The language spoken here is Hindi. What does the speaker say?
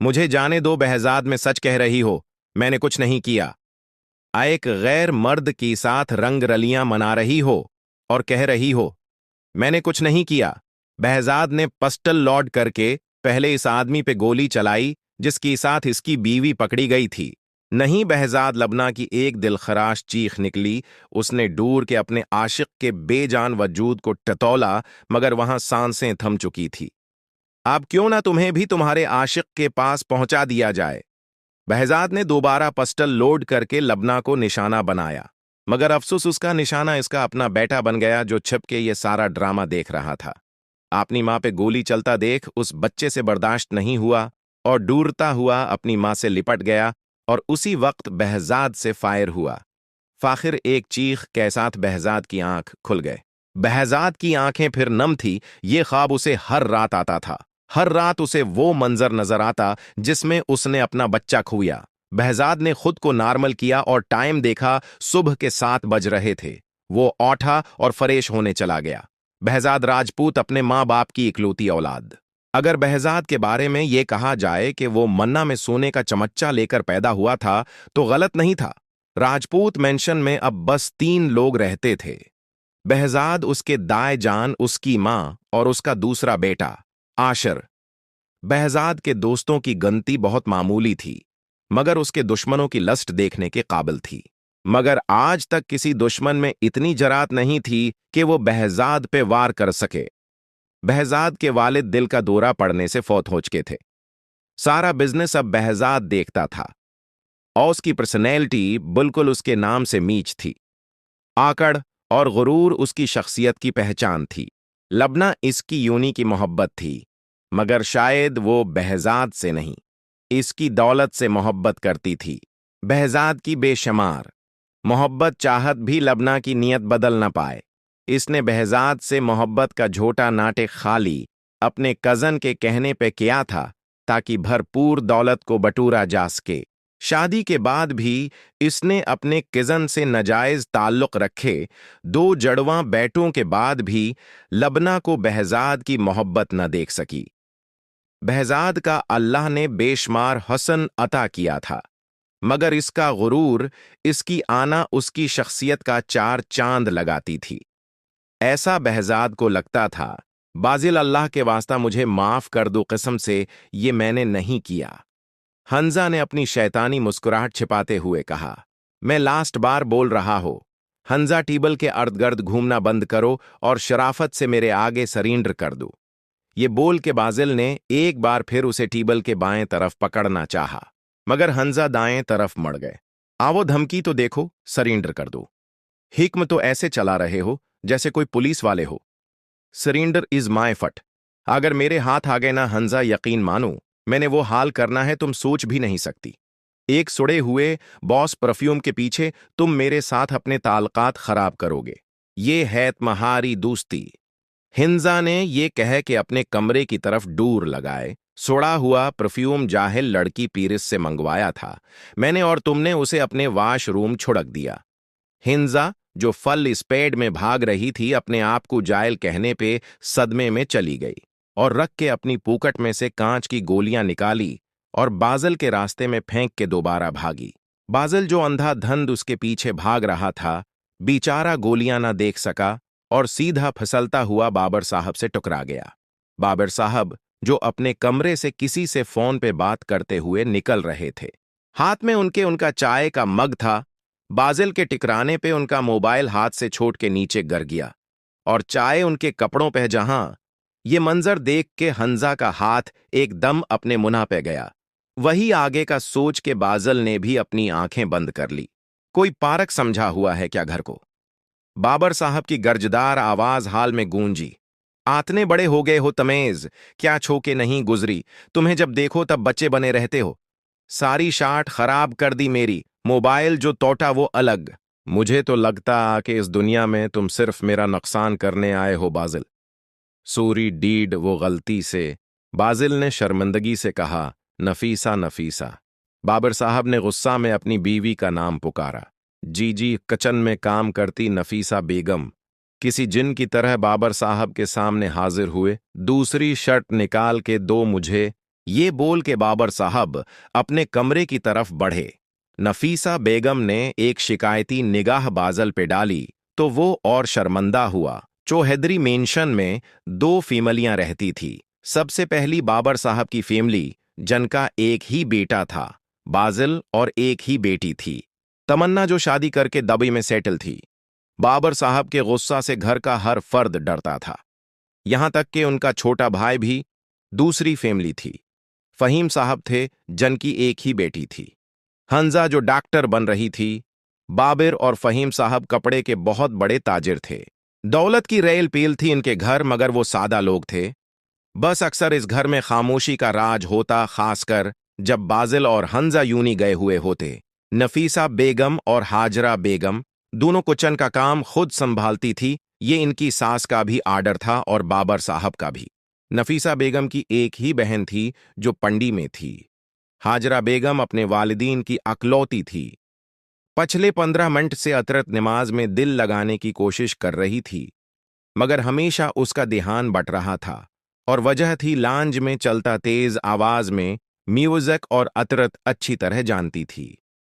मुझे जाने दो, बहजाद में सच कह रही हो, मैंने कुछ नहीं किया। एक गैर मर्द की साथ रंग रलियां मना रही हो और कह रही हो मैंने कुछ नहीं किया। बहजाद ने पिस्टल लॉड करके पहले इस आदमी पे गोली चलाई जिसकी साथ इसकी बीवी पकड़ी गई थी। नहीं, बहजाद लबना की एक दिलखराश चीख निकली। उसने दूर के अपने आशिक के बेजान वजूद को टटोला, मगर वहां सांसें थम चुकी थी। अब क्यों ना तुम्हें भी तुम्हारे आशिक के पास पहुंचा दिया जाए। बहजाद ने दोबारा पिस्टल लोड करके लबना को निशाना बनाया, मगर अफसोस उसका निशाना इसका अपना बेटा बन गया जो छिप के ये सारा ड्रामा देख रहा था। अपनी माँ पे गोली चलता देख उस बच्चे से बर्दाश्त नहीं हुआ और दूरता हुआ अपनी माँ से लिपट गया, और उसी वक्त बहजाद से फायर हुआ। फाखिर एक चीख के साथ बहजाद की आंख खुल गए। बहजाद की आंखें फिर नम थी। ये ख्वाब उसे हर रात आता था। हर रात उसे वो मंजर नजर आता जिसमें उसने अपना बच्चा खोया। बहजाद ने खुद को नॉर्मल किया और टाइम देखा, सुबह के 7 बज रहे थे। वो उठा और फरेश होने चला गया। बहजाद राजपूत, अपने माँ बाप की इकलौती औलाद। अगर बहजाद के बारे में ये कहा जाए कि वो मन्ना में सोने का चमच्चा लेकर पैदा हुआ था तो गलत नहीं था। राजपूत मेंशन में अब बस 3 लोग रहते थे। बहजाद, उसके दाए जान, उसकी मां और उसका दूसरा बेटा आशर। बहजाद के दोस्तों की गिनती बहुत मामूली थी, मगर उसके दुश्मनों की लस्ट देखने के काबिल थी। मगर आज तक किसी दुश्मन में इतनी जरात नहीं थी कि वो बहजाद पे वार कर सके। बहजाद के वालिद दिल का दौरा पड़ने से फौत हो चुके थे। सारा बिजनेस अब बहजाद देखता था और उसकी पर्सनैलिटी बिल्कुल उसके नाम से मीच थी। आकड़ और गुरूर उसकी शख्सियत की पहचान थी। लबना इसकी यूनी की मोहब्बत थी, मगर शायद वो बहजाद से नहीं, इसकी दौलत से मोहब्बत करती थी। बहजाद की बेशुमार मोहब्बत चाहत भी लबना की नीयत बदल न पाए। इसने बहजाद से मोहब्बत का झोटा नाटे खाली अपने कजन के कहने पे किया था ताकि भरपूर दौलत को बटूरा जा सके। शादी के बाद भी इसने अपने कजन से नाजायज ताल्लुक रखे 2 जड़वां बेटों के बाद भी लबना को बहजाद की मोहब्बत न देख सकी। बहजाद का अल्लाह ने बेशुमार हसन अता किया था, मगर इसका गुरूर, इसकी आना उसकी शख्सियत का 4 चांद लगाती थी। ऐसा बहजाद को लगता था, बाजिल अल्लाह के वास्ता मुझे माफ कर दो, कसम से ये मैंने नहीं किया। हंजा ने अपनी शैतानी मुस्कुराहट छिपाते हुए कहा, मैं लास्ट बार बोल रहा हूं। हंजा, टेबल के अर्द गिर्द घूमना बंद करो और शराफत से मेरे आगे सरेंडर कर दो। ये बोल के बाजिल ने एक बार फिर उसे टेबल के बाएं तरफ पकड़ना चाहा, मगर हंजा दाएं तरफ मड़ गए। आवो, धमकी तो देखो, सरेंडर कर दो। हिक्म तो ऐसे चला रहे हो जैसे कोई पुलिस वाले हो। सरेंडर इज माय फट। अगर मेरे हाथ आ गए ना हंजा, यकीन मानो मैंने वो हाल करना है तुम सोच भी नहीं सकती। एक सुड़े हुए बॉस परफ्यूम के पीछे तुम मेरे साथ अपने ताल्लुकात खराब करोगे। ये है तुम्हारी दोस्ती। हिंजा ने ये कह के अपने कमरे की तरफ डूर लगाए। सुड़ा हुआ परफ्यूम जाहिल लड़की पीरिस से मंगवाया था मैंने, और तुमने उसे अपने वाशरूम छुड़क दिया। हिंजा, जो फल स्पेड में भाग रही थी, अपने आप को जायल कहने पे सदमे में चली गई और रख के अपनी पूकट में से कांच की गोलियां निकाली और बाजल के रास्ते में फेंक के दोबारा भागी। बाजल, जो अंधाधुंध उसके पीछे भाग रहा था, बेचारा गोलियां ना देख सका और सीधा फिसलता हुआ बाबर साहब से टकरा गया। बाबर साहब, जो अपने कमरे से किसी से फोन पे बात करते हुए निकल रहे थे, हाथ में उनका चाय का मग था। बाजिल के टिकराने पे उनका मोबाइल हाथ से छोड़ के नीचे गिर गया और चाय उनके कपड़ों पे जहां। ये मंजर देख के हंजा का हाथ एकदम अपने मुन्ना पे गया। वही आगे का सोच के बाजिल ने भी अपनी आंखें बंद कर ली। कोई पारक समझा हुआ है क्या घर को? बाबर साहब की गर्जदार आवाज हाल में गूंजी। आतने बड़े हो गए हो तमेज, क्या छोके नहीं गुजरी? तुम्हें जब देखो तब बच्चे बने रहते हो। सारी शाट खराब कर दी मेरी, मोबाइल जो टोटा वो अलग। मुझे तो लगता कि इस दुनिया में तुम सिर्फ मेरा नुकसान करने आए हो बाजिल। सूरी डीड वो गलती से, बाजिल ने शर्मिंदगी से कहा, नफीसा नफीसा। बाबर साहब ने गुस्सा में अपनी बीवी का नाम पुकारा। जी, किचन में काम करती नफीसा बेगम किसी जिन की तरह बाबर साहब के सामने हाजिर हुए। दूसरी शर्ट निकाल के दो मुझे, ये बोल के बाबर साहब अपने कमरे की तरफ बढ़े। नफीसा बेगम ने एक शिकायती निगाह बाजल पे डाली तो वो और शर्मंदा हुआ। चौहदरी मेंशन में दो फीमलियां रहती थी। सबसे पहली बाबर साहब की फैमिली, जिनका एक ही बेटा था बाजिल और एक ही बेटी थी तमन्ना, जो शादी करके दुबई में सेटल थी। बाबर साहब के गुस्सा से घर का हर फर्द डरता था, यहां तक कि उनका छोटा भाई भी। दूसरी फैमिली थी, फहीम साहब थे, जिनकी एक ही बेटी थी हंजा, जो डॉक्टर बन रही थी। बाबिर और फहीम साहब कपड़े के बहुत बड़े ताजिर थे। दौलत की रेल पील थी इनके घर, मगर वो सादा लोग थे। बस अक्सर इस घर में खामोशी का राज होता, खासकर जब बाजिल और हंजा यूनी गए हुए होते। नफीसा बेगम और हाजरा बेगम दोनों किचन का काम खुद संभालती थी। ये इनकी सास का भी आर्डर था और बाबर साहब का भी। नफीसा बेगम की एक ही बहन थी जो पंडी में थी। हाजरा बेगम अपने वालिदीन की अकलौती थी। पिछले 15 मिनट से अतरत नमाज में दिल लगाने की कोशिश कर रही थी, मगर हमेशा उसका ध्यान बट रहा था, और वजह थी लांज में चलता तेज आवाज में म्यूजिक, और अतरत अच्छी तरह जानती थी